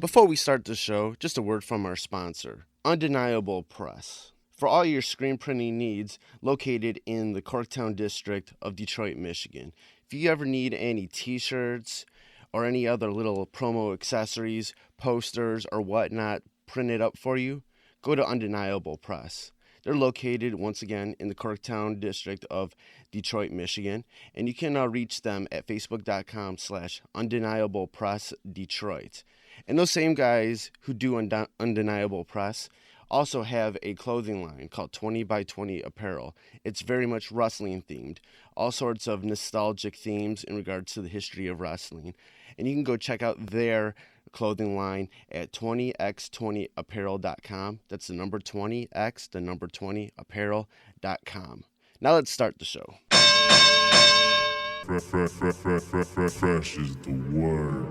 Before we start the show, just a word from our sponsor, Undeniable Press. For all your screen printing needs, located in the Corktown district of Detroit, Michigan. If you ever need any t-shirts or any other little promo accessories, posters, or whatnot printed up for you, go to Undeniable Press. They're located, once again, in the Corktown district of Detroit, Michigan, and you can reach them at facebook.com/undeniablepressdetroit. And those same guys who do Undeniable Press also have a clothing line called 20 by 20 Apparel. It's very much wrestling themed, all sorts of nostalgic themes in regards to the history of wrestling. And you can go check out their clothing line at 20x20apparel.com. That's the number 20x, the number 20apparel.com. Now let's start the show. Fresh is the word.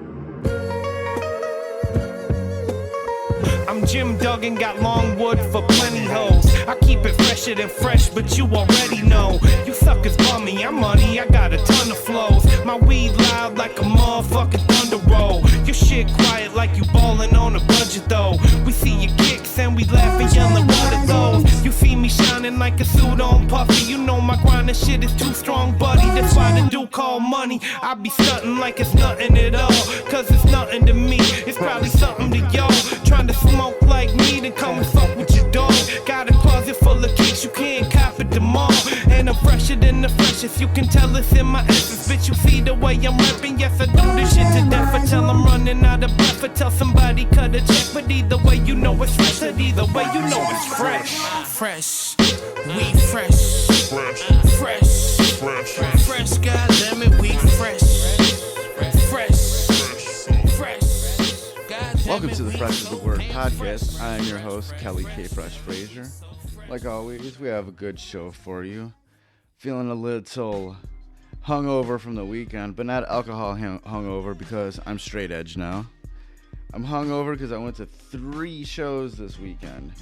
I'm Jim Duggan, got long wood for plenty hoes. I keep it fresher than fresh, but you already know. You suckers bummy, I'm money, I got a ton of flows. My weed loud like a motherfucking thunder roll. Your shit quiet like you ballin' on a budget though. We see your kicks and we laugh and yellin' what are those. You see me shining like a suit on puffy. You know my grindin' shit is too strong, buddy. That's why the dude call money. I be stuntin' like it's nothing at all. Cause it's nothing to me, it's probably something to y'all. Trying to smoke like me, then come and fuck with your dog. Got a closet full of kicks, you can't cop it tomorrow. And I'm fresher than the freshest, you can tell it's in my essence. Bitch, you see the way I'm rapping, yes I do this shit to death. Until I'm running out of breath, or tell somebody cut a check. But either way you know it's fresh, and either way you know it's fresh. Fresh, we fresh. Fresh, fresh, fresh, goddammit, we fresh. Welcome to the Fresh is the Word podcast. I am your host, Kelly K. Fresh Frazier. Like always, we have a good show for you. Feeling a little hungover from the weekend, but not alcohol hungover because I'm straight edge now. I'm hungover because I went to 3 shows this weekend,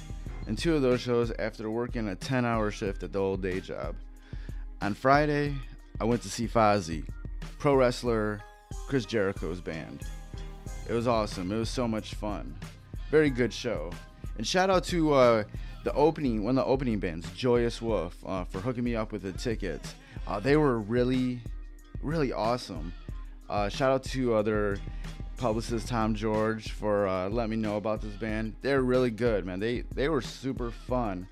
and 2 of those shows after working a 10-hour shift at the old day job. On Friday, I went to see Fozzy, pro wrestler Chris Jericho's band. It was awesome. It was so much fun. Very good show. And shout out to one of the opening bands, Joyous Wolf, for hooking me up with the tickets. They were really, really awesome. Shout out to their publicist, Tom George, for letting me know about this band. They're really good, man. They were super fun.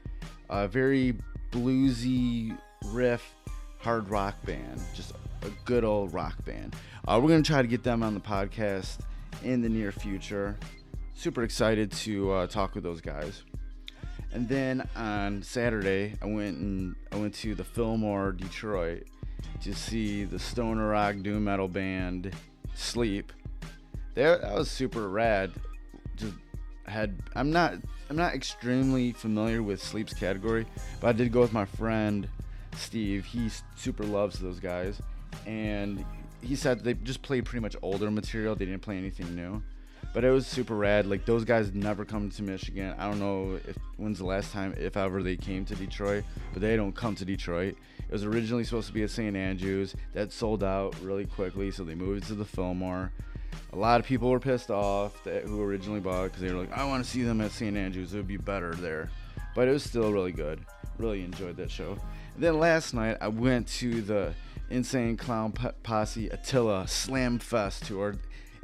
Very bluesy riff, hard rock band. Just a good old rock band. We're going to try to get them on the podcast in the near future. Super excited to talk with those guys. And then on Saturday, I went to the Fillmore, Detroit, to see the stoner rock doom metal band Sleep. That was super rad. I'm not extremely familiar with Sleep's category, but I did go with my friend Steve. He super loves those guys, and he said they just played pretty much older material. They didn't play anything new, but it was super rad. Like, those guys never come to Michigan. I don't know when's the last time, if ever, they came to Detroit, but they don't come to Detroit. It was originally supposed to be at St. Andrews. That sold out really quickly, so they moved it to the Fillmore. A lot of people were pissed off who originally bought it because they were like, I want to see them at St. Andrews. It would be better there. But it was still really good. Really enjoyed that show. And then last night, I went to the Insane Clown Posse Attila Slam Fest tour.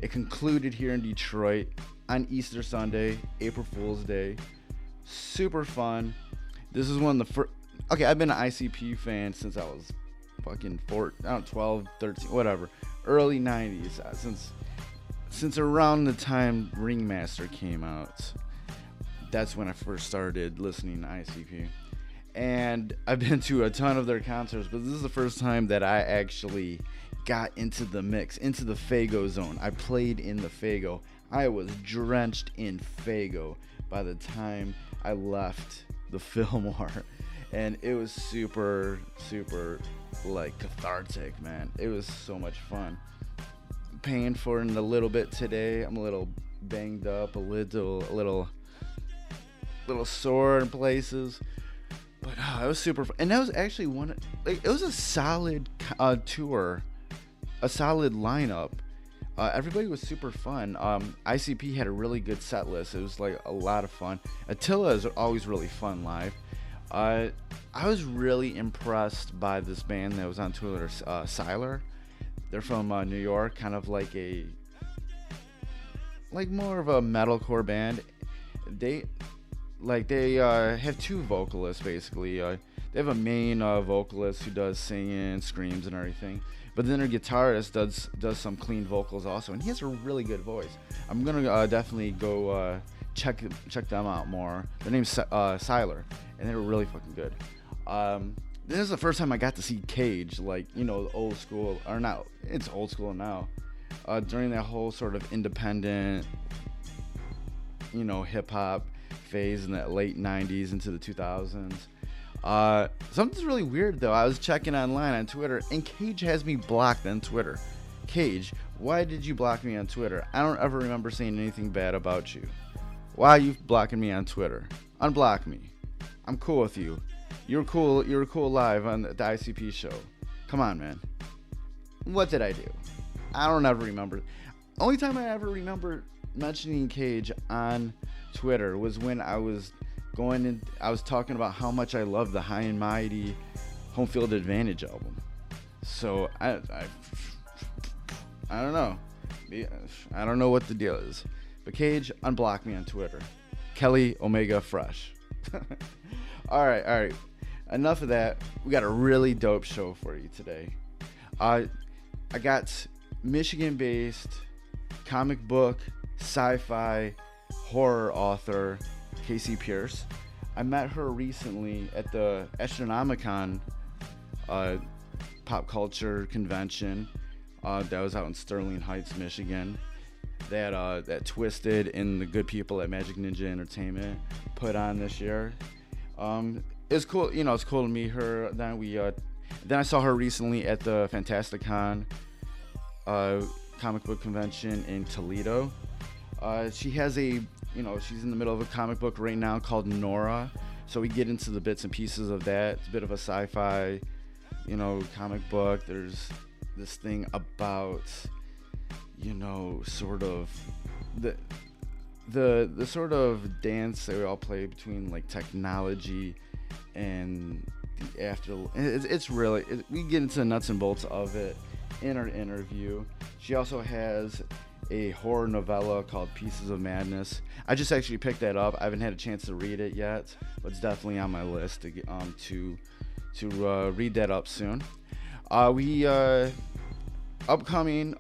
It concluded here in Detroit on Easter Sunday, April Fool's Day. Super fun. This is one of the first. Okay, I've been an ICP fan since I was fucking 12, 13, whatever. Early 90s. Since around the time Ringmaster came out. That's when I first started listening to ICP. And I've been to a ton of their concerts, but this is the first time that I actually got into the mix, into the Faygo zone. I played in the Faygo. I was drenched in Faygo by the time I left the Fillmore. And it was super, super, like, cathartic, man. It was so much fun. Paying for it a little bit today. I'm a little banged up, a little sore in places. But it was super fun. And that was actually it was a solid tour, a solid lineup. Everybody was super fun. ICP had a really good set list. It was like a lot of fun. Attila is always really fun live. I was really impressed by this band that was on Twitter, Siler. They're from New York, kind of like more of a metalcore band. They have two vocalists basically. They have a main vocalist who does singing, screams, and everything. But then their guitarist does some clean vocals also, and he has a really good voice. I'm gonna definitely go check them out more. Their name's Siler, and they were really fucking good. This is the first time I got to see Cage, like, the old school, or not, it's old school now. During that whole sort of independent, hip hop phase in the late 90s into the 2000s. Something's really weird though. I was checking online on Twitter, and Cage has me blocked on Twitter. Cage, why did you block me on Twitter? I don't ever remember saying anything bad about you. Why are you blocking me on Twitter? Unblock me. I'm cool with you. You were cool live on the ICP show. Come on, man. What did I do? I don't ever remember. Only time I ever remember mentioning Cage on Twitter was when I was talking about how much I love the High and Mighty Home Field Advantage album. So I don't know. I don't know what the deal is. But Cage, unblock me on Twitter. Kelly Omega Fresh. All right. Enough of that. We got a really dope show for you today. I got Michigan-based comic book, sci-fi, horror author Kasey Pierce. I met her recently at the Astronomicon pop culture convention that was out in Sterling Heights, Michigan. That Twisted and the good people at Magic Ninja Entertainment put on this year. It's cool, it's cool to meet her. Then I saw her recently at the Fantasticon comic book convention in Toledo. She has she's in the middle of a comic book right now called Norah. So we get into the bits and pieces of that. It's a bit of a sci-fi, comic book. There's this thing about, sort of the sort of dance that we all play between like technology and the after. It's really, we get into the nuts and bolts of it in our interview. She also has a horror novella called Pieces of Madness. I just actually picked that up. I haven't had a chance to read it yet, but it's definitely on my list to get to read that up soon. Upcoming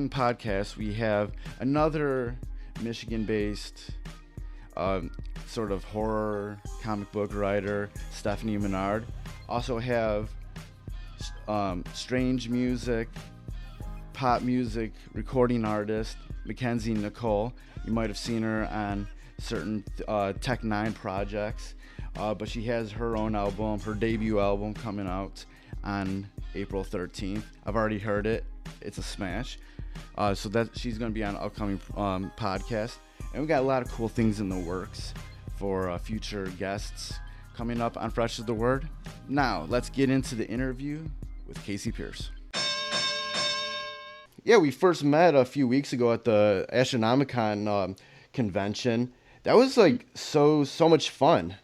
podcast, we have another Michigan-based sort of horror comic book writer, Stephanie Menard. Also have strange music, pop music recording artist Mackenzie Nicole. You might have seen her on certain Tech 9 projects, but she has her own album, her debut album, coming out on April 13th. I've already heard it. It's a smash. So that she's going to be on an upcoming podcast. And we got a lot of cool things in the works for future guests coming up on Fresh is the Word. Now, let's get into the interview with Kasey Pierce. Yeah, we first met a few weeks ago at the Astronomicon convention. That was like so much fun.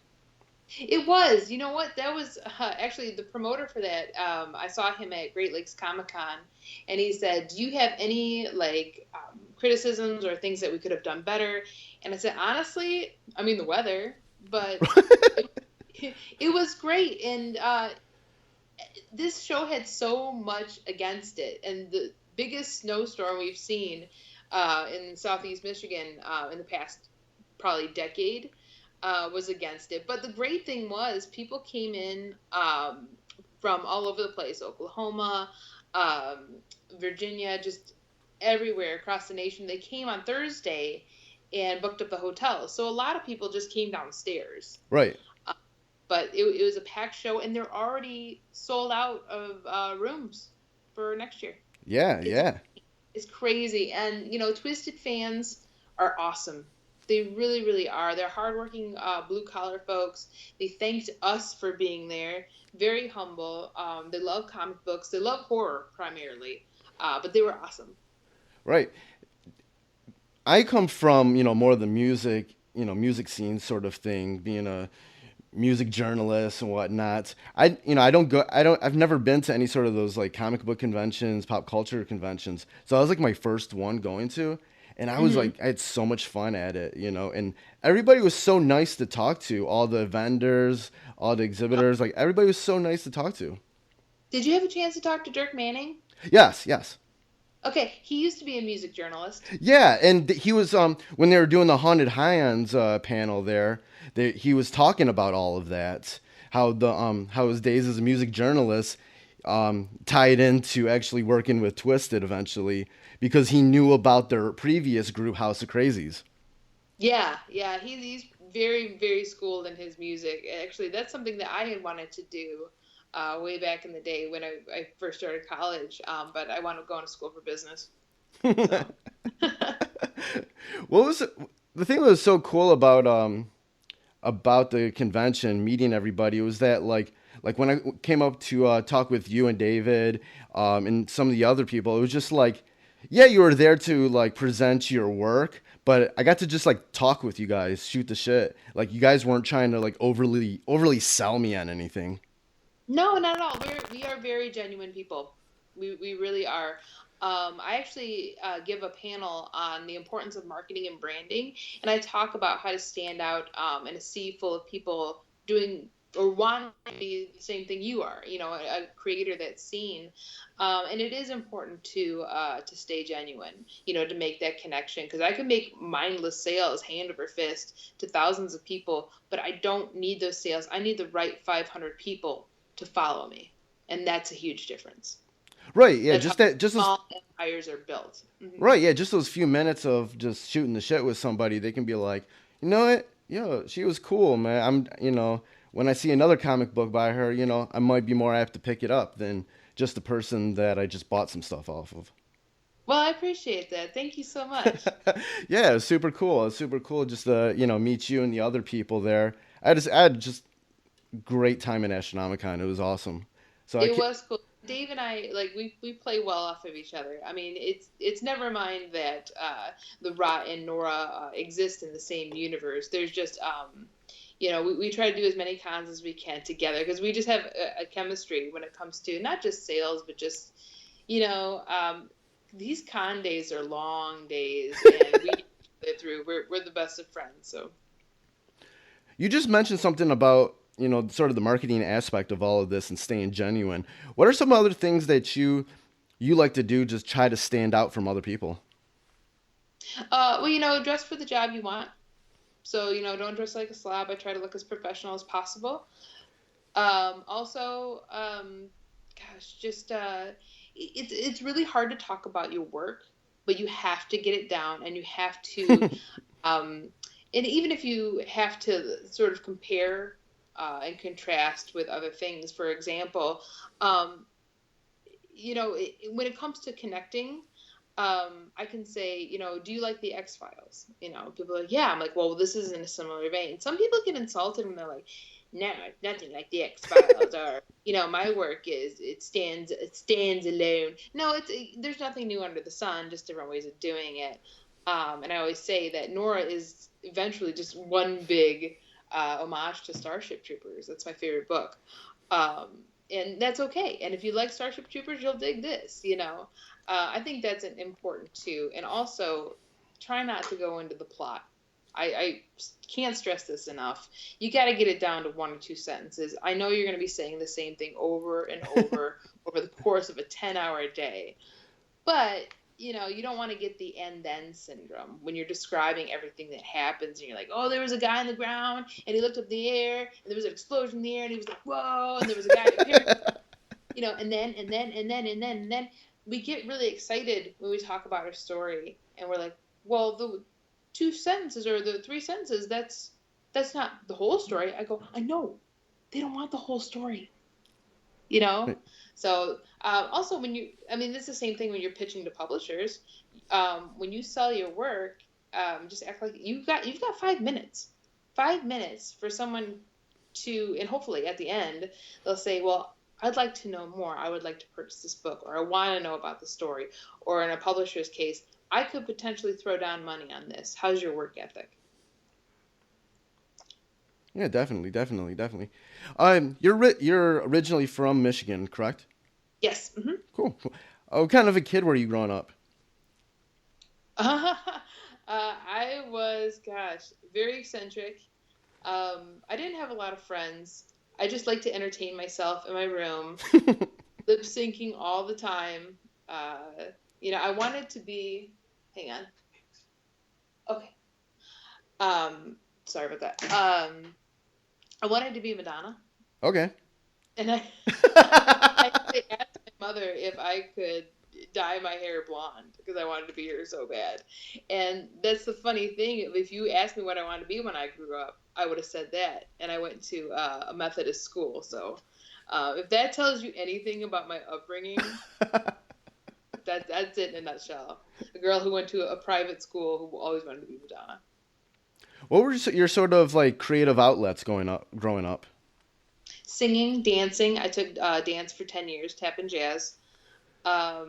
It was. You know what? That was actually the promoter for that. I saw him at Great Lakes Comic Con, and he said, "Do you have any criticisms or things that we could have done better?" And I said, "Honestly, I mean the weather, but it was great." And this show had so much against it, and the biggest snowstorm we've seen in Southeast Michigan in the past probably decade was against it. But the great thing was people came in from all over the place, Oklahoma, Virginia, just everywhere across the nation. They came on Thursday and booked up the hotel. So a lot of people just came downstairs. Right. But it was a packed show, and they're already sold out of rooms for next year. Yeah. It's crazy. And, Twisted fans are awesome. They really, really are. They're hardworking blue-collar folks. They thanked us for being there. Very humble. They love comic books. They love horror primarily. But they were awesome. Right. I come from, more of the music, music scene sort of thing, being a music journalist and whatnot. I've never been to any sort of those like comic book conventions, pop culture conventions. So I was like my first one going to, and I was Hmm. like, I had so much fun at it, and everybody was so nice to talk to, all the vendors, all the exhibitors, like everybody was so nice to talk to. Did you have a chance to talk to Dirk Manning? Yes, yes. Okay, he used to be a music journalist. Yeah, and he was when they were doing the Haunted Highlands panel there, he was talking about all of that, how his days as a music journalist tied into actually working with Twisted eventually because he knew about their previous group House of Crazies. Yeah, yeah, he's very, very schooled in his music. Actually, that's something that I had wanted to do way back in the day when I first started college. But I wound up going to school for business. So, What was the thing that was so cool about the convention, meeting everybody, was that like when I came up to talk with you and David and some of the other people, it was just like, yeah, you were there to like present your work, but I got to just like talk with you guys, shoot the shit. Like you guys weren't trying to like overly sell me on anything. no, not at all. We are very genuine people. We really are. I actually give a panel on the importance of marketing and branding, and I talk about how to stand out in a sea full of people doing or want to be the same thing you are. A creator that's seen, and it is important to stay genuine. To make that connection because I can make mindless sales hand over fist to thousands of people, but I don't need those sales. I need the right 500 people to follow me, and that's a huge difference. Right, yeah, That's how just those small empires are built. right, yeah, just those few minutes of just shooting the shit with somebody, they can be like, you know what, she was cool, man. When I see another comic book by her, I might be more apt to pick it up than just the person that I just bought some stuff off of. Well, I appreciate that. Thank you so much. Yeah, it was super cool. It was super cool just to meet you and the other people there. I had just great time in Astronomicon. It was awesome. So I It can't. was cool. Dave and I like we play well off of each other. I mean, it's never mind that the Ra and Norah exist in the same universe. There's just we try to do as many cons as we can together because we just have a chemistry when it comes to not just sales but just you know um, these con days are long days and we get it through. We're the best of friends. So You just mentioned something about sort of the marketing aspect of all of this and staying genuine. What are some other things that you like to do? Just try to stand out from other people. well, dress for the job you want. So, don't dress like a slob. I try to look as professional as possible. Also, gosh, just it's really hard to talk about your work, but you have to get it down, and you have to, um, and even if you have to sort of compare and contrast with other things, for example, when it comes to connecting. I can say, do you like the X Files? People are like, yeah. I'm like, well, this is in a similar vein. Some people get insulted when they're like, no, it's nothing like the X Files, or my work is it stands alone. No, there's nothing new under the sun, just different ways of doing it. And I always say that Norah is eventually just one big homage to Starship Troopers. That's my favorite book. And that's okay. And if you like Starship Troopers, you'll dig this. I think that's important too. And also, try not to go into the plot. I can't stress this enough. You got to get it down to 1 or 2 sentences. I know you're going to be saying the same thing over and over over the course of a 10-hour day. But, you don't want to get the and then syndrome when you're describing everything that happens. And you're like, oh, there was a guy on the ground and he looked up in the air and there was an explosion in the air and he was like, whoa, and there was a guy in a parachute. And then we get really excited when we talk about our story and we're like, well, the 2 sentences or the 3 sentences, that's not the whole story. I go, I know, they don't want the whole story, Right. So also this is the same thing when you're pitching to publishers. When you sell your work, just act like you've got 5 minutes, 5 minutes for someone to, and hopefully at the end they'll say, well, I'd like to know more. I would like to purchase this book, or I want to know about the story. Or in a publisher's case, I could potentially throw down money on this. How's your work ethic? Yeah, definitely. You're originally from Michigan, correct? Yes. Mm-hmm. Cool. What kind of a kid were you growing up? I was, gosh, very eccentric. I didn't have a lot of friends. I just like to entertain myself in my room, lip syncing all the time. I wanted to be. Hang on. Okay. Sorry about that. I wanted to be Madonna, Okay. and I asked my mother if I could dye my hair blonde because I wanted to be her so bad. And that's the funny thing. If you asked me what I wanted to be when I grew up, I would have said that. And I went to a Methodist school. So if that tells you anything about my upbringing, that's it in a nutshell. A girl who went to a private school who always wanted to be Madonna. What were your sort of like creative outlets growing up? Singing, dancing. I took dance for 10 years, tap and jazz. I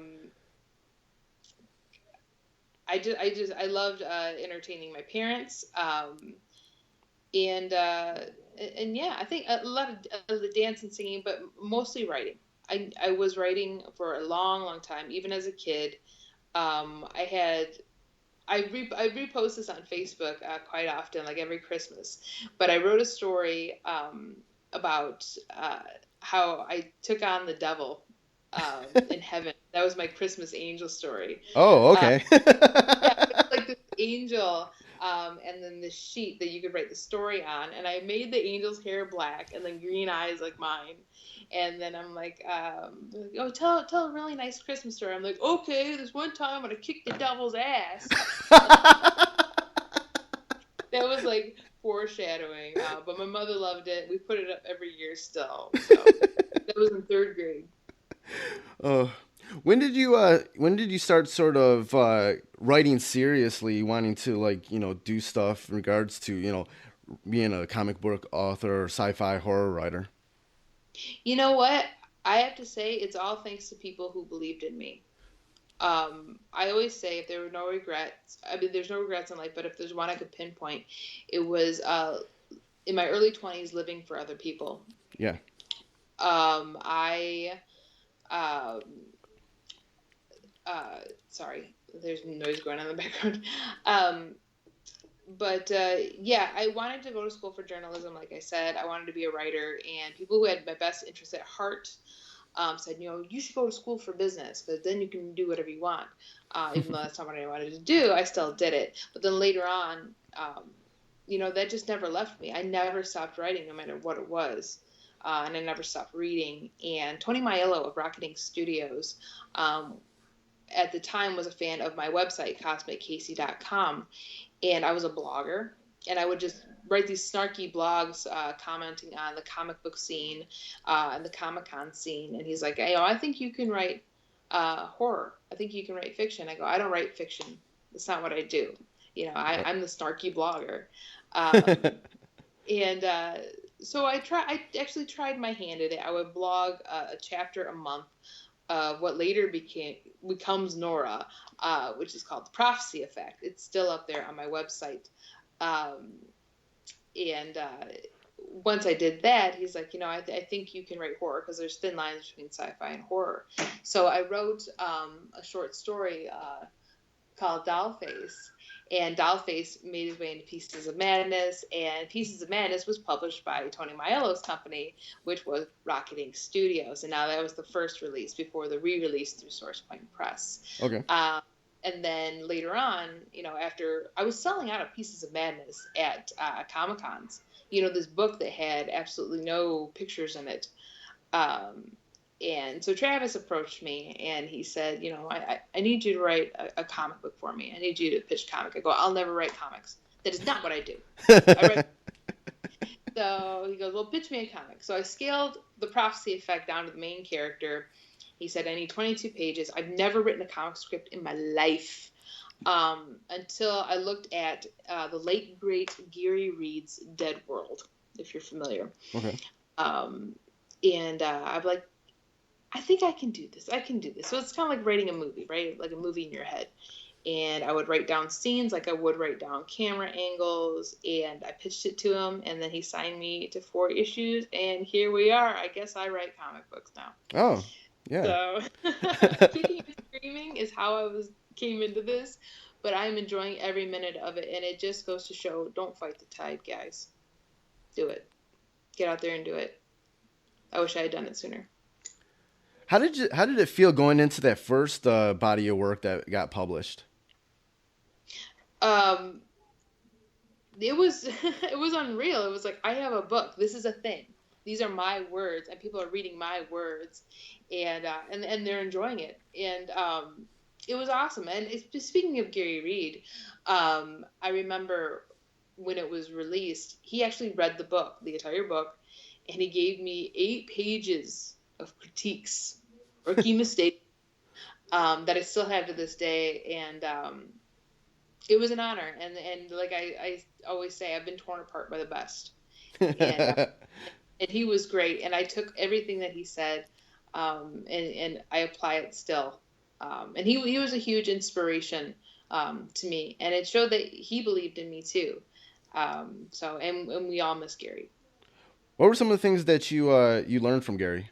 loved entertaining my parents. And yeah, I think a lot of the dance and singing, but mostly writing. I was writing for a long, long time, even as a kid. I repost this on Facebook quite often, like every Christmas. But I wrote a story about how I took on the devil in heaven. That was my Christmas angel story. Oh, okay. Yeah, it was like this angel, and then this sheet that you could write the story on. And I made the angel's hair black and then green eyes like mine. And then I'm like, oh, tell a really nice Christmas story. I'm like, okay, this one time when I kicked the devil's ass. That was like foreshadowing. But my mother loved it. We put it up every year still. So that was in 3rd grade. When did you start sort of writing seriously, wanting to do stuff in regards to being a comic book author or sci-fi horror writer? You know what? I have to say it's all thanks to people who believed in me. I always say if there were no regrets, I mean, there's no regrets in life, but if there's one I could pinpoint, it was in my early 20s living for other people. Yeah. Sorry, there's noise going on in the background. Yeah, I wanted to go to school for journalism. Like I said, I wanted to be a writer, and people who had my best interests at heart said, you should go to school for business because then you can do whatever you want. Even though that's not what I wanted to do, I still did it. But then later on, that just never left me. I never stopped writing no matter what it was. And I never stopped reading. And Tony Maiello of Rocketing Studios at the time was a fan of my website, cosmickasey.com. And I was a blogger, and I would just write these snarky blogs commenting on the comic book scene and the Comic-Con scene. And he's like, I think you can write horror. I think you can write fiction. I go, I don't write fiction. That's not what I do. I'm the snarky blogger. So I actually tried my hand at it. I would blog a chapter a month of what later becomes Norah, which is called The Prophecy Effect. It's still up there on my website. Once I did that, he's like, I think you can write horror because there's thin lines between sci-fi and horror. So I wrote a short story called Dollface. And Dollface made his way into Pieces of Madness, and Pieces of Madness was published by Tony Maiello's company, which was Rocketing Studios. And now that was the first release before the re-release through SourcePoint Press. Okay. And then later on, after I was selling out of Pieces of Madness at Comic-Cons, this book that had absolutely no pictures in it. And so Travis approached me and he said, I need you to write a comic book for me. I need you to pitch comic. I go, I'll never write comics. That is not what I do. So he goes, well, pitch me a comic. So I scaled The Prophecy Effect down to the main character. He said, I need 22 pages. I've never written a comic script in my life until I looked at the late, great Gary Reed's Dead World, if you're familiar. Okay. I'm like, I think I can do this. So it's kind of like writing a movie, right? Like a movie in your head. and I would write down scenes like I would write down camera angles, and I pitched it to him, and then he signed me to 4 issues, and here we are. I guess I write comic books now. Oh, yeah. So kicking and screaming is how came into this, but I'm enjoying every minute of it, and it just goes to show, don't fight the tide, guys. Do it. Get out there and do it. I wish I had done it sooner. How did it feel going into that first body of work that got published? It was it was unreal. It was like, I have a book. This is a thing. These are my words, and people are reading my words, and they're enjoying it. And it was awesome. And speaking of Gary Reed, I remember when it was released, he actually read the book, the entire book, and he gave me 8 pages of critiques or key mistakes that I still have to this day. And it was an honor. And like I always say, I've been torn apart by the best. And he was great. And I took everything that he said, and I apply it still. And he was a huge inspiration to me. And it showed that he believed in me too. And we all miss Gary. What were some of the things that you learned from Gary?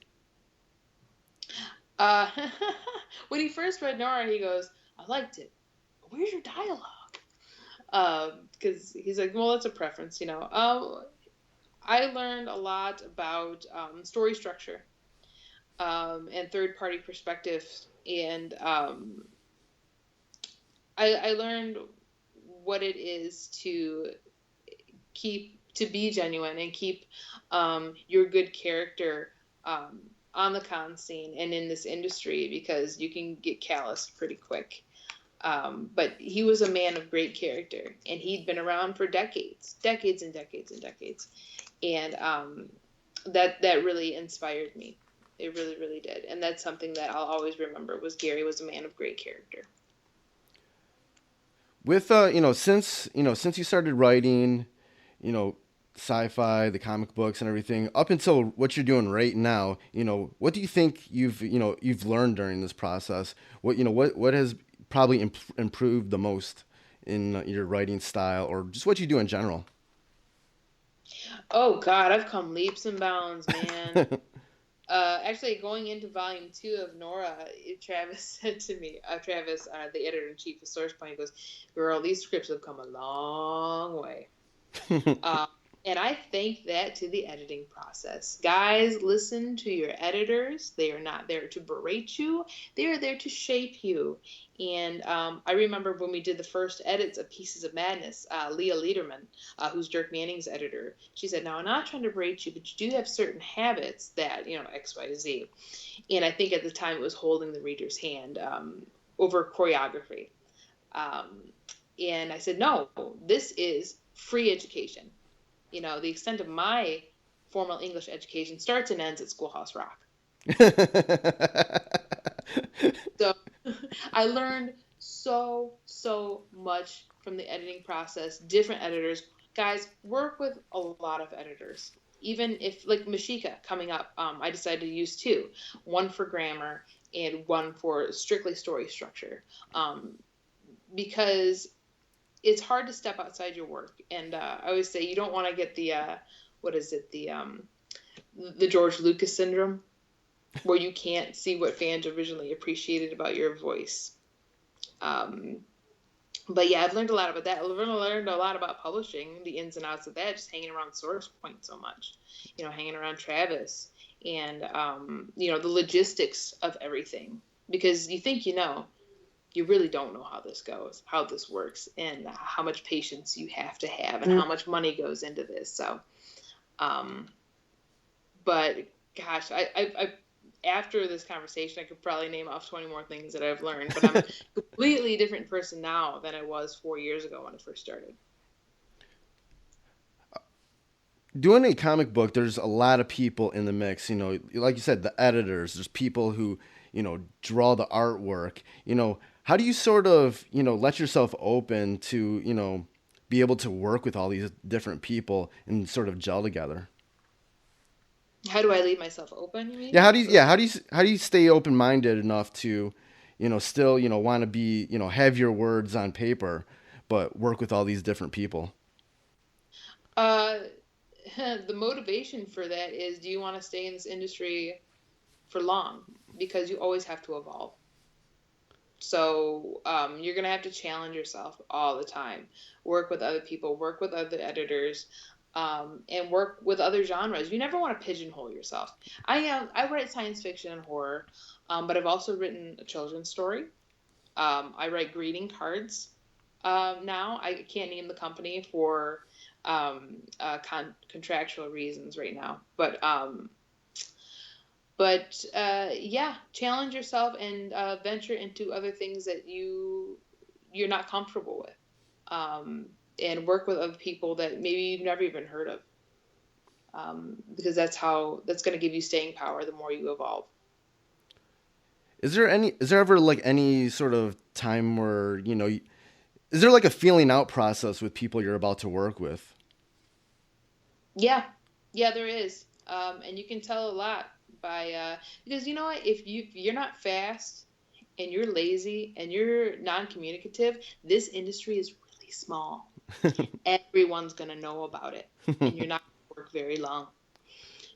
When he first read Norah, he goes, I liked it. Where's your dialogue? Because he's like, well, that's a preference, you know. I learned a lot about story structure and third-party perspective, and I learned what it is to be genuine and keep your good character on the con scene and in this industry, because you can get calloused pretty quick. But he was a man of great character, and he'd been around for decades and decades and decades. And that really inspired me. It really, really did. And that's something that I'll always remember, was Gary was a man of great character. With since you started writing, sci-fi, the comic books and everything, up until what you're doing right now, what do you think you've learned during this process? What has probably improved the most in your writing style, or just what you do in general? Oh God, I've come leaps and bounds, man. Actually, going into volume 2 of Norah, Travis said to me, the editor-in-chief of SourcePoint, he goes, girl, these scripts have come a long way. And I thank that to the editing process. Guys, listen to your editors. They are not there to berate you. They are there to shape you. And I remember when we did the first edits of Pieces of Madness, Leah Lederman, who's Dirk Manning's editor, she said, now, I'm not trying to berate you, but you do have certain habits that, X, Y, Z. And I think at the time it was holding the reader's hand over choreography. And I said, no, this is free education. The extent of my formal English education starts and ends at Schoolhouse Rock. So I learned so much from the editing process, different editors. Guys, work with a lot of editors. Even if, like Mashika coming up, I decided to use 2, one for grammar and one for strictly story structure. Because it's hard to step outside your work. And I always say you don't want to get the George Lucas syndrome, where you can't see what fans originally appreciated about your voice. But yeah, I've learned a lot about that. I've learned a lot about publishing, the ins and outs of that, just hanging around SourcePoint so much, hanging around Travis, and, the logistics of everything. Because you think you really don't know how this goes, how this works, and how much patience you have to have, and how much money goes into this. So, but gosh, I after this conversation, I could probably name off 20 more things that I've learned, but I'm a completely different person now than I was 4 years ago when I first started. Doing a comic book, there's a lot of people in the mix, like you said, the editors, there's people who, draw the artwork, how do you sort of, let yourself open to, be able to work with all these different people and sort of gel together? How do I leave myself open, you mean? Yeah, how do you stay open-minded enough to, still, want to be, have your words on paper, but work with all these different people? Uh, the motivation for that is, do you want to stay in this industry for long? Because you always have to evolve. So you're going to have to challenge yourself all the time. Work with other people, work with other editors, and work with other genres. You never want to pigeonhole yourself. I write science fiction and horror, but I've also written a children's story. I write greeting cards now. I can't name the company for contractual reasons right now, but yeah, challenge yourself and venture into other things that you're not comfortable with, and work with other people that maybe you've never even heard of, because that's going to give you staying power the more you evolve. Is there ever like any sort of time where, is there like a feeling out process with people you're about to work with? Yeah, there is, and you can tell a lot by because you know what, if you're not fast and you're lazy and you're non-communicative, this industry is really small. Everyone's gonna know about it, and you're not gonna work very long.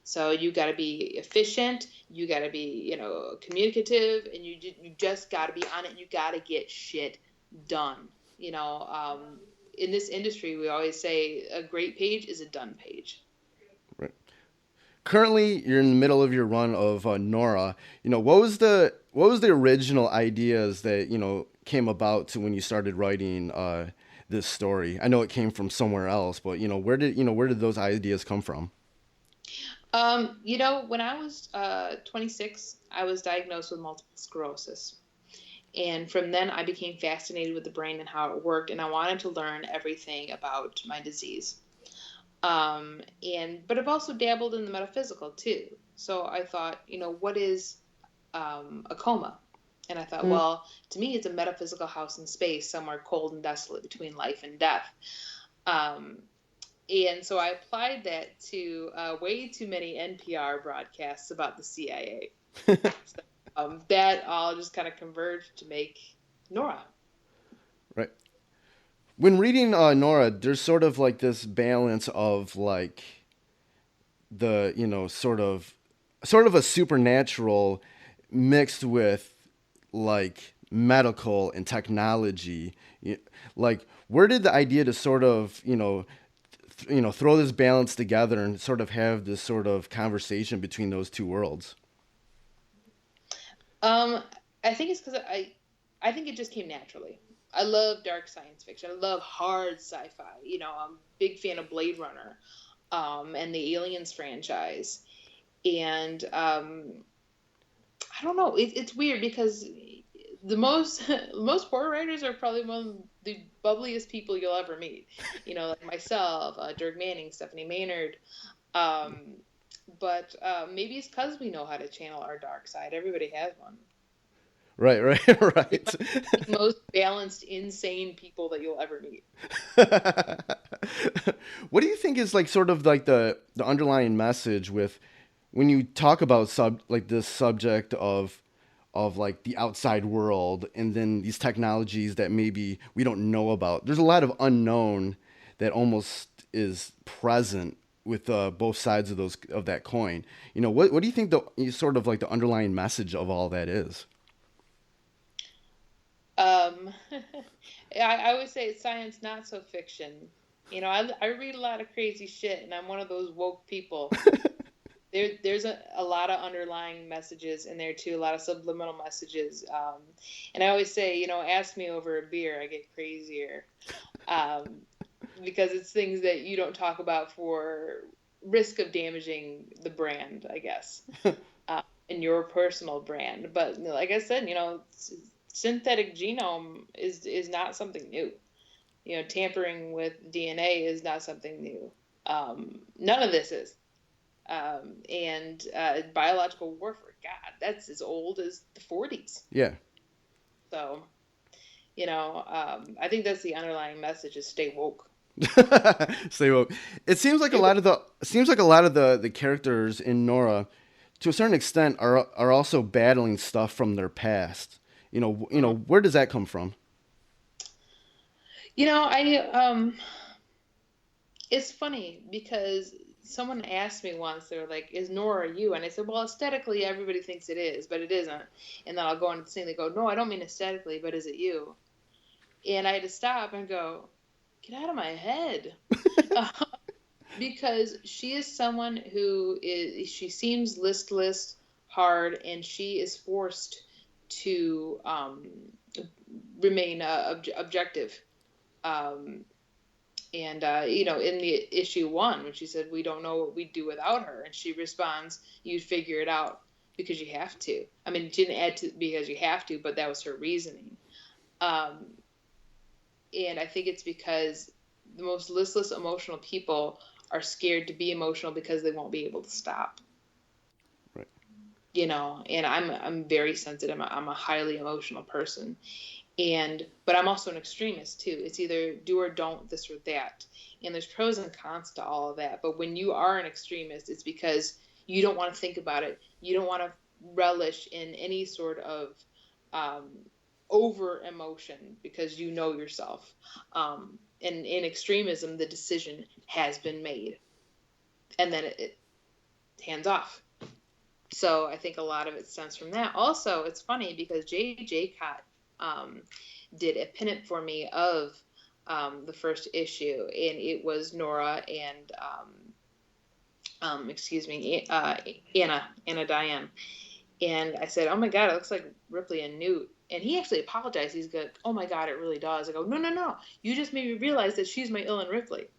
So you got to be efficient, you got to be communicative, and you just got to be on it. You got to get shit done. In this industry, we always say a great page is a done page. Currently, you're in the middle of your run of Norah. What was the original ideas that came about to when you started writing this story? I know it came from somewhere else, but where did those ideas come from? When I was 26, I was diagnosed with multiple sclerosis. And from then, I became fascinated with the brain and how it worked, and I wanted to learn everything about my disease. But I've also dabbled in the metaphysical too. So I thought, what is a coma? And I thought, well, to me, it's a metaphysical house in space, somewhere cold and desolate between life and death. And so I applied that to way too many NPR broadcasts about the CIA. So, that all just kind of converged to make Norah. Right. When reading Norah, there's sort of like this balance of like the sort of a supernatural mixed with like medical and technology. Like, where did the idea to sort of throw this balance together and sort of have this sort of conversation between those two worlds? I think it's because I think it just came naturally. I love dark science fiction. I love hard sci-fi. I'm a big fan of Blade Runner, and the Aliens franchise. And I don't know. It's weird because the most horror writers are probably one of the bubbliest people you'll ever meet. Like myself, Dirk Manning, Stephanie Maynard. But maybe it's because we know how to channel our dark side. Everybody has one. Right. The most balanced, insane people that you'll ever meet. What do you think is like sort of like the underlying message with when you talk about this subject of like the outside world and then these technologies that maybe we don't know about? There's a lot of unknown that almost is present with both sides of that coin. What do you think the sort of like the underlying message of all that is? I would say it's science, not so fiction. I read a lot of crazy shit, and I'm one of those woke people. There's a lot of underlying messages in there too, a lot of subliminal messages. And I always say, ask me over a beer, I get crazier. Because it's things that you don't talk about for risk of damaging the brand, I guess, and your personal brand. But like I said, synthetic genome is not something new. Tampering with DNA is not something new. None of this is. And biological warfare, God, that's as old as the 40s. Yeah. So, I think that's the underlying message: is stay woke. Stay woke. It seems like a lot of the characters in Norah, to a certain extent, are also battling stuff from their past. Where does that come from? It's funny because someone asked me once, they were like, "Is Nora you?" And I said, "Well, aesthetically, everybody thinks it is, but it isn't." And then I'll go into the scene, they go, "No, I don't mean aesthetically, but is it you?" And I had to stop and go, "Get out of my head." Because she is someone she seems listless, hard, and she is forced to remain objective. And in the issue 1, when she said, "We don't know what we'd do without her," and she responds, "You'd figure it out because you have to." I mean, she didn't add to because you have to, but that was her reasoning. And I think it's because the most listless, emotional people are scared to be emotional because they won't be able to stop. Right. And I'm very sensitive. I'm a highly emotional person. But I'm also an extremist too. It's either do or don't, this or that. And there's pros and cons to all of that. But when you are an extremist, it's because you don't want to think about it. You don't want to relish in any sort of over emotion because you know yourself. And in extremism, the decision has been made. And then it hands off. So I think a lot of it stems from that. Also, it's funny because J.J. Cott did a pinup for me of the first issue, and it was Norah and Anna Diane. And I said, "Oh my God, it looks like Ripley and Newt." And he actually apologized. He's good. "Oh my God, it really does." I go, No. You just made me realize that she's my Ellen Ripley.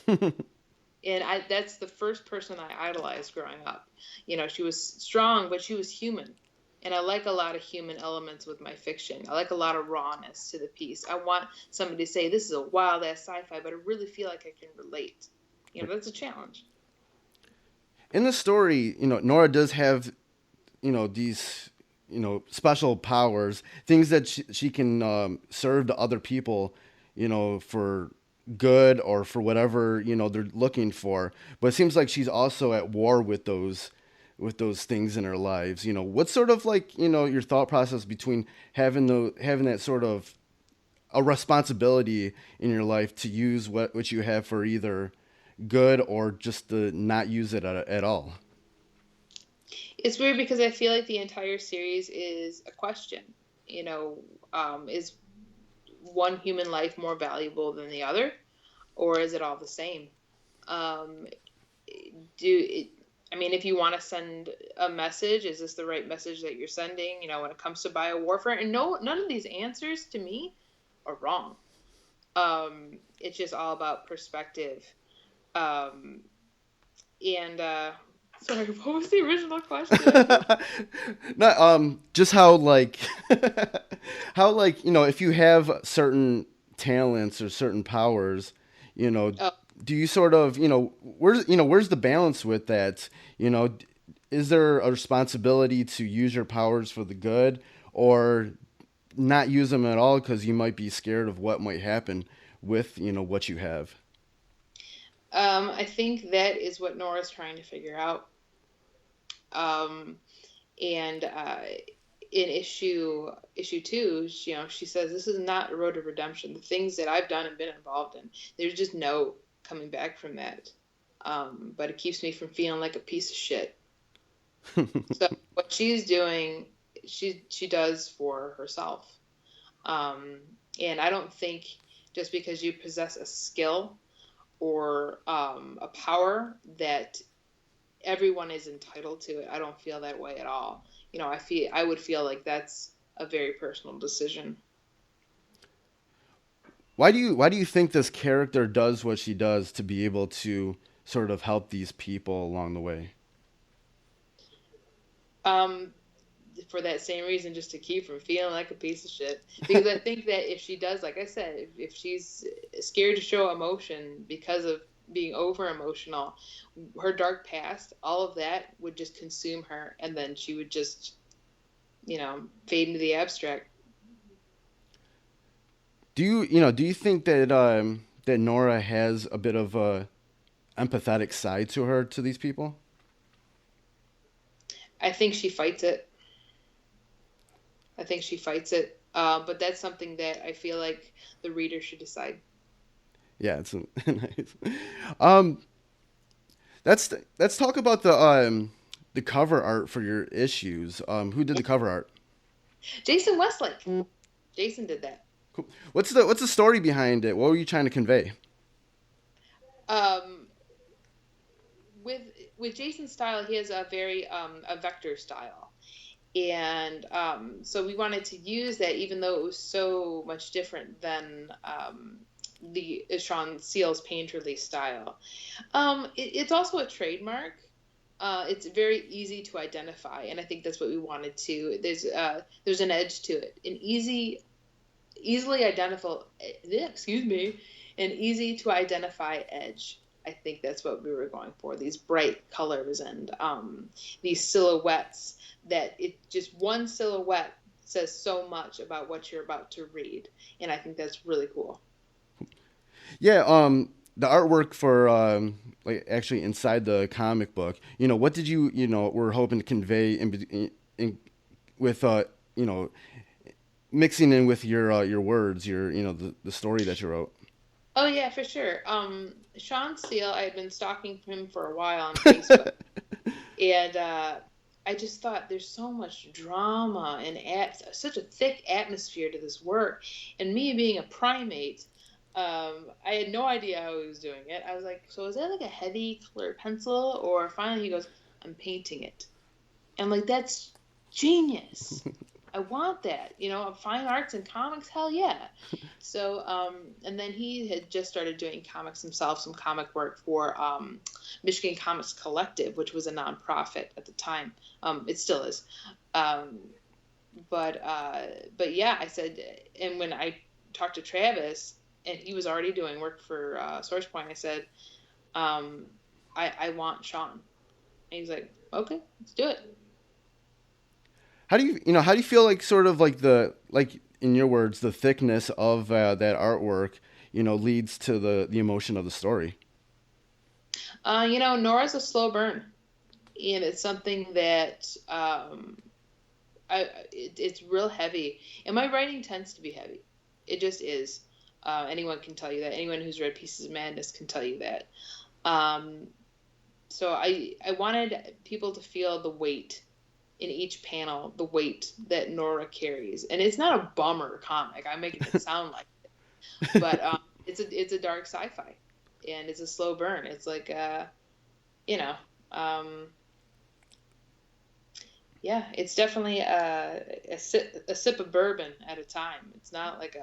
And that's the first person I idolized growing up. She was strong, but she was human. And I like a lot of human elements with my fiction. I like a lot of rawness to the piece. I want somebody to say, "This is a wild-ass sci-fi," but I really feel like I can relate. That's a challenge. In the story, Nora does have, these, special powers, things that she can serve to other people, for good or for whatever, they're looking for. But it seems like she's also at war with those things in her lives. What's sort of like, your thought process between having that sort of a responsibility in your life to use what you have for either good or just to not use it at all? It's weird because I feel like the entire series is a question. Is one human life more valuable than the other, or is it all the same? If you want to send a message, is this the right message that you're sending? When it comes to biowarfare, and none of these answers to me are wrong. It's just all about perspective. Sorry, what was the original question? No, just how if you have certain talents or certain powers, do you sort of, where's the balance with that? Is there a responsibility to use your powers for the good or not use them at all because you might be scared of what might happen with, what you have? I think that is what Nora's trying to figure out. In issue 2, she says, "This is not a road to redemption. The things that I've done and been involved in, there's just no coming back from that. But it keeps me from feeling like a piece of shit." So what she's doing, she does for herself. And I don't think just because you possess a skill or a power that everyone is entitled to it. I don't feel that way at all. I would feel like that's a very personal decision. Why do you think this character does what she does to be able to sort of help these people along the way? For that same reason, just to keep from feeling like a piece of shit. Because I think that if she does, like I said, if she's scared to show emotion because of being over emotional, her dark past, all of that would just consume her, and then she would just, fade into the abstract. Do you think that that Norah has a bit of a empathetic side to her, to these people? I think she fights it. But that's something that I feel like the reader should decide. Yeah, it's nice. Um, let's talk about the cover art for your issues. Who did the cover art? Jason Westlake. Jason did that. Cool. What's the story behind it? What were you trying to convey? Um, with with Jason's style, he has a very a vector style, and so we wanted to use that, even though it was so much different than the Sean Seale's painterly style. It's also a trademark. It's very easy to identify, and I think that's what we wanted to. There's an edge to it, an easily identifiable. Excuse me, an easy to identify edge. I think that's what we were going for. These bright colors and these silhouettes that it just one silhouette says so much about what you're about to read, and I think that's really cool. Yeah, the artwork for like actually inside the comic book. What did you were hoping to convey with mixing in with your words, the story that you wrote. Oh yeah, for sure. Sean Seal, I had been stalking him for a while on Facebook, and I just thought there's so much drama and such a thick atmosphere to this work, and me being a primate. I had no idea how he was doing it. I was like, so is that like a heavy colored pencil? Or finally he goes, I'm painting it. And I'm like, that's genius. I want that. Fine arts and comics, hell yeah. So, and then he had just started doing comics himself, some comic work for Michigan Comics Collective, which was a nonprofit at the time. It still is. But yeah, I said, and when I talked to Travis, and he was already doing work for SourcePoint, I said, I want Sean. And he's like, okay, let's do it. How do you feel like sort of like in your words, the thickness of that artwork, leads to the emotion of the story? Norah's a slow burn, and it's something that it's real heavy, and my writing tends to be heavy. It just is. Anyone can tell you that. Anyone who's read Pieces of Madness can tell you that. So I wanted people to feel the weight in each panel, the weight that Norah carries. And it's not a bummer comic. I'm making it sound like it. But it's a dark sci-fi, and it's a slow burn. It's like, yeah, it's definitely a sip of bourbon at a time. It's not like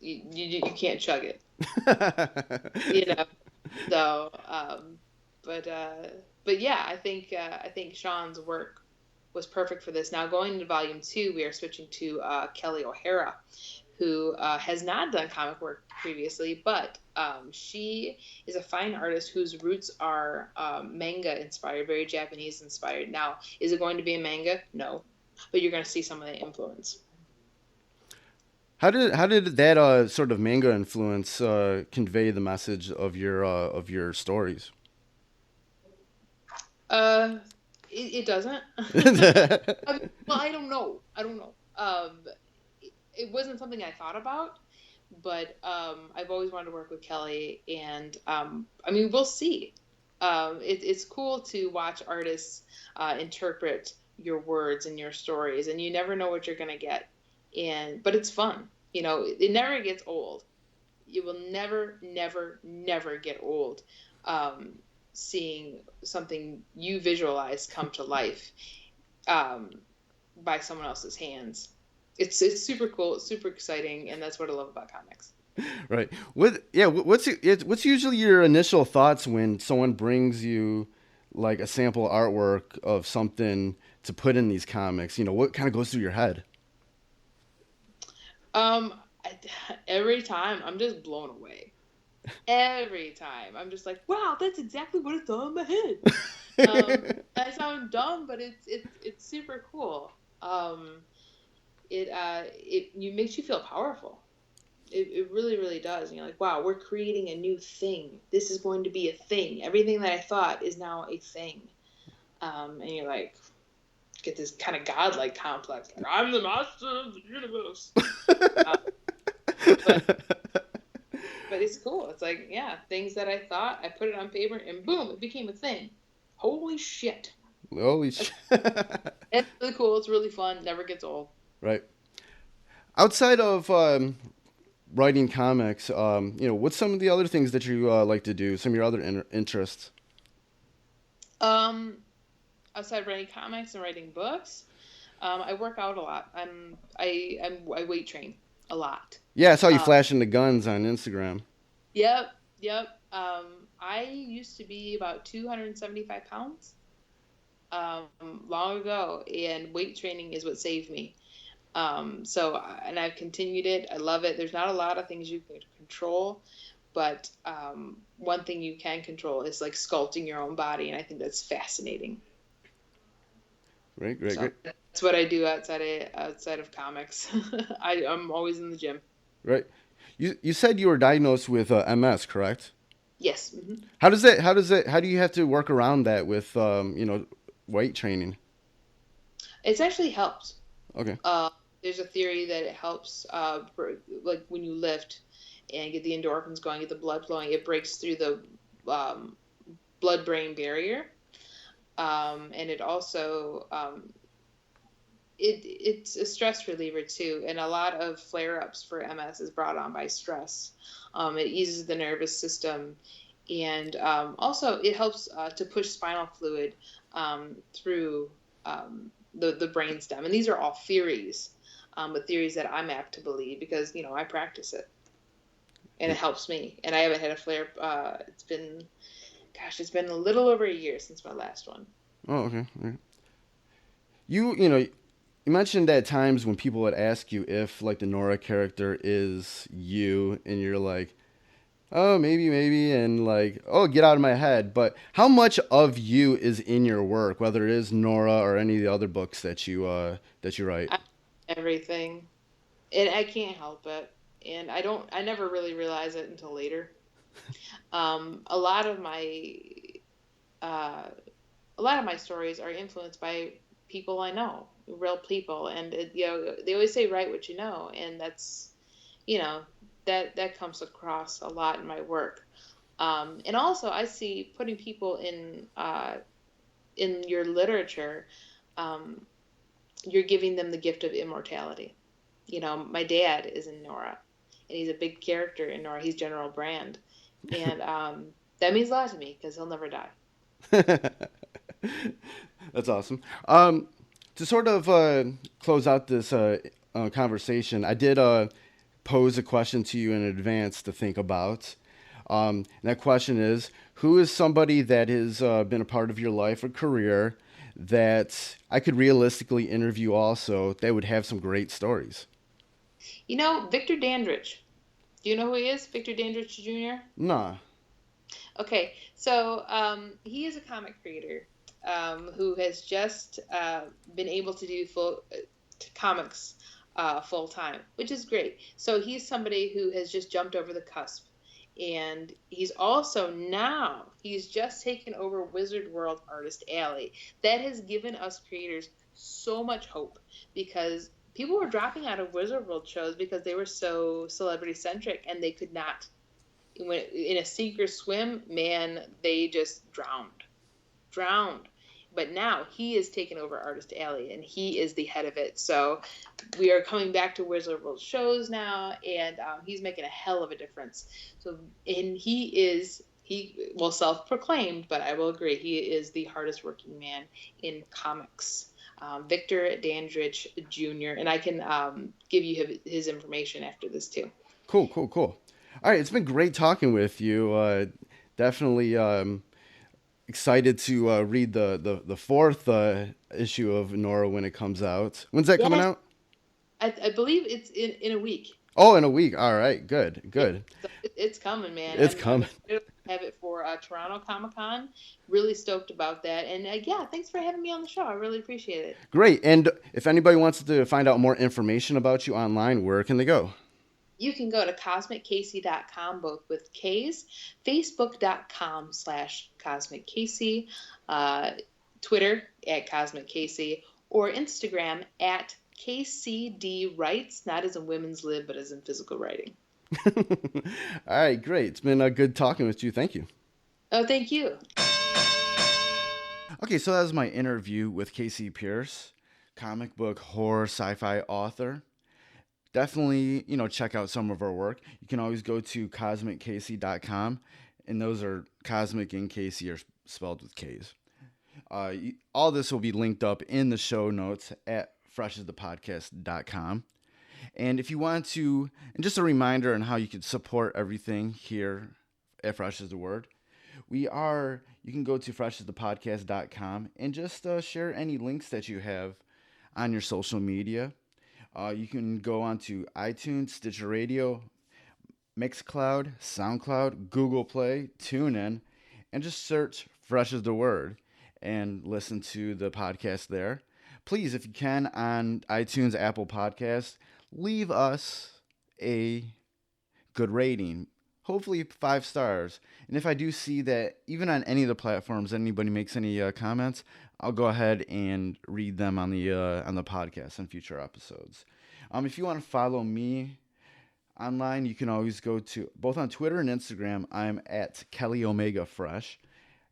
you can't chug it, So, but yeah, I think Sean's work was perfect for this. Now going into volume 2, we are switching to Kelly O'Hara, who has not done comic work previously, but she is a fine artist whose roots are manga inspired, very Japanese inspired. Now, is it going to be a manga? No, but you're going to see some of the influence. How did that sort of manga influence convey the message of your stories? It doesn't. Well, I don't know. It wasn't something I thought about, but I've always wanted to work with Kelly, and we'll see. It's cool to watch artists interpret your words and your stories, and you never know what you're gonna get. But it's fun. It never gets old. You will never, never, never get old seeing something you visualize come to life by someone else's hands. It's super cool. It's super exciting, and that's what I love about comics. Right. What's usually your initial thoughts when someone brings you like a sample artwork of something to put in these comics? What kind of goes through your head? Every time I'm just blown away. Every time I'm just like, wow, that's exactly what it's on my head. I sound dumb, but it's super cool. It makes you feel powerful. It really, really does. And you're like, wow, we're creating a new thing. This is going to be a thing. Everything that I thought is now a thing. And you're like, get this kind of godlike complex. Like, I'm the master of the universe. But it's cool. It's like, yeah, things that I thought, I put it on paper, and boom, it became a thing. Holy shit. Holy shit. It's really cool. It's really fun. Never gets old. Right. Outside of writing comics, what's some of the other things that you like to do? Some of your other interests? Outside of writing comics and writing books, I work out a lot. I weight train a lot. Yeah, I saw you flashing the guns on Instagram. Yep. I used to be about 275 pounds long ago, and weight training is what saved me. And I've continued it. I love it. There's not a lot of things you can control, but one thing you can control is like sculpting your own body, and I think that's fascinating. Great. That's what I do outside of comics. I'm always in the gym. Right. You said you were diagnosed with MS, correct? Yes. Mm-hmm. How do you have to work around that with weight training? It's actually helped. Okay. There's a theory that it helps, like when you lift and get the endorphins going, get the blood flowing, it breaks through the blood-brain barrier, and it also it's a stress reliever too, and a lot of flare-ups for MS is brought on by stress. It eases the nervous system, and also it helps to push spinal fluid through the brainstem. And these are all theories, but theories that I'm apt to believe because I practice it, and it helps me. And I haven't had a flare. It's been a little over a year since my last one. Oh, okay. Right. You mentioned at times when people would ask you if like the Norah character is you, and you're like, oh, maybe, and like, oh, get out of my head. But how much of you is in your work, whether it is Norah or any of the other books that you write? Everything, and I can't help it, and I never really realize it until later. A lot of my stories are influenced by people I know, real people, and they always say write what you know, and that's that comes across a lot in my work. And also I see putting people in your literature, you're giving them the gift of immortality. My dad is in Norah, and he's a big character in Norah. He's General Brand, and that means a lot to me because he'll never die. That's awesome. To sort of close out this conversation, I did pose a question to you in advance to think about. And that question is, who is somebody that has been a part of your life or career that I could realistically interview also that would have some great stories? Victor Dandridge. Do you know who he is? Victor Dandridge Jr.? Nah. Okay, so he is a comic creator who has just been able to do comics full time, which is great. So he's somebody who has just jumped over the cusp, and he's just taken over WizardWorld Artist Alley. That has given us creators so much hope, because people were dropping out of WizardWorld shows because they were so celebrity centric, and they could not. In a sink or swim, man, they just drowned. But now he has taken over Artist Alley, and he is the head of it. So we are coming back to WizardWorld shows now, and he's making a hell of a difference. And he self-proclaimed, but I will agree, he is the hardest working man in comics. Victor Dandridge Jr. And I can give you his information after this too. Cool. All right, it's been great talking with you. Definitely excited to read the fourth issue of Norah when it comes out. When's that coming out? I believe it's in a week. Oh, in a week. All right, good. It's coming, man. It's coming. Have it for Toronto Comic-Con. Really stoked about that. And thanks for having me on the show. I really appreciate it. Great. And if anybody wants to find out more information about you online, where can they go? You can go to CosmicKasey.com, both with K's, Facebook.com/CosmicKasey, Twitter @CosmicKasey, or Instagram at KCD Writes, not as in women's lib, but as in physical writing. All right, great. It's been good talking with you. Thank you. Oh, thank you. Okay, so that was my interview with Kasey Pierce, comic book horror sci-fi author. Definitely, check out some of her work. You can always go to cosmickasey.com, and those are Cosmic and Kasey are spelled with K's. All this will be linked up in the show notes at freshasthepodcast.com. And if you want to, and just a reminder on how you can support everything here at Fresh is the Word, you can go to freshasthepodcast.com and just share any links that you have on your social media. You can go on to iTunes, Stitcher Radio, Mixcloud, SoundCloud, Google Play, TuneIn, and just search Fresh is the Word and listen to the podcast there. Please, if you can, on iTunes, Apple Podcasts, leave us a good rating. Hopefully 5 stars. And if I do see that even on any of the platforms anybody makes any comments, I'll go ahead and read them on the podcast in future episodes. If you want to follow me online, you can always go to both on Twitter and Instagram. I'm at KellyOmegaFresh.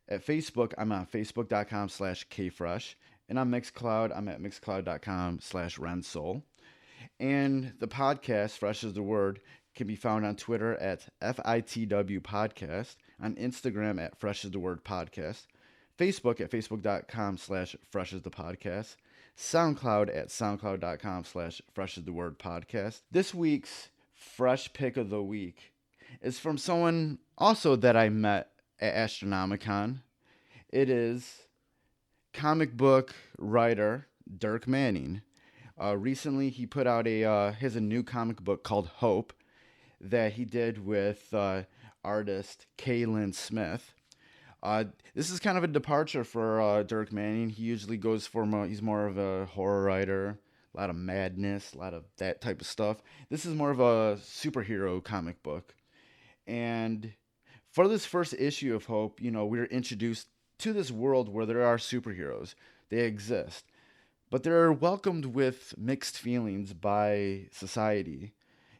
At Facebook, I'm on facebook.com/KFresh. And on Mixcloud, I'm at mixcloud.com/RenSoul. And the podcast, Fresh is the Word, can be found on Twitter at FITW Podcast, on Instagram at Fresh is the Word Podcast, Facebook at facebook.com/Fresh is the Podcast, SoundCloud at soundcloud.com/Fresh is the Word Podcast. This week's Fresh Pick of the Week is from someone also that I met at Astronomicon. It is comic book writer Dirk Manning. Recently, he put out a new comic book called Hope that he did with artist Kaylin Smith. This is kind of a departure for Dirk Manning. He usually goes for he's more of a horror writer, a lot of madness, a lot of that type of stuff. This is more of a superhero comic book. And for this first issue of Hope, we're introduced to this world where there are superheroes. They exist. But they're welcomed with mixed feelings by society.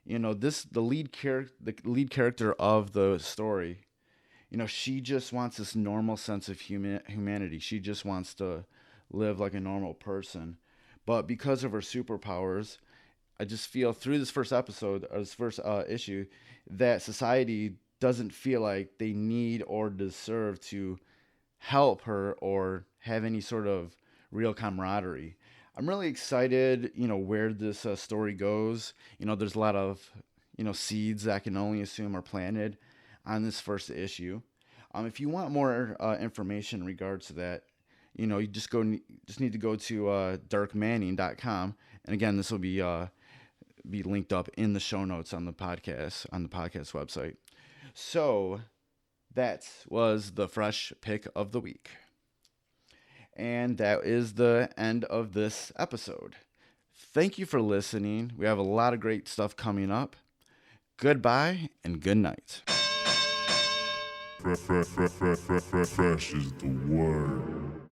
The lead character of the story, she just wants this normal sense of humanity. She just wants to live like a normal person. But because of her superpowers, I just feel through this first episode, or this first issue, that society doesn't feel like they need or deserve to help her or have any sort of real camaraderie. I'm really excited, where this story goes. There's a lot of, seeds that I can only assume are planted on this first issue. If you want more information in regards to that, you just need to go to dirkmanning.com. And again, this will be linked up in the show notes on the podcast website. So that was the Fresh Pick of the Week. And that is the end of this episode. Thank you for listening. We have a lot of great stuff coming up. Goodbye and good night. Fresh is the word.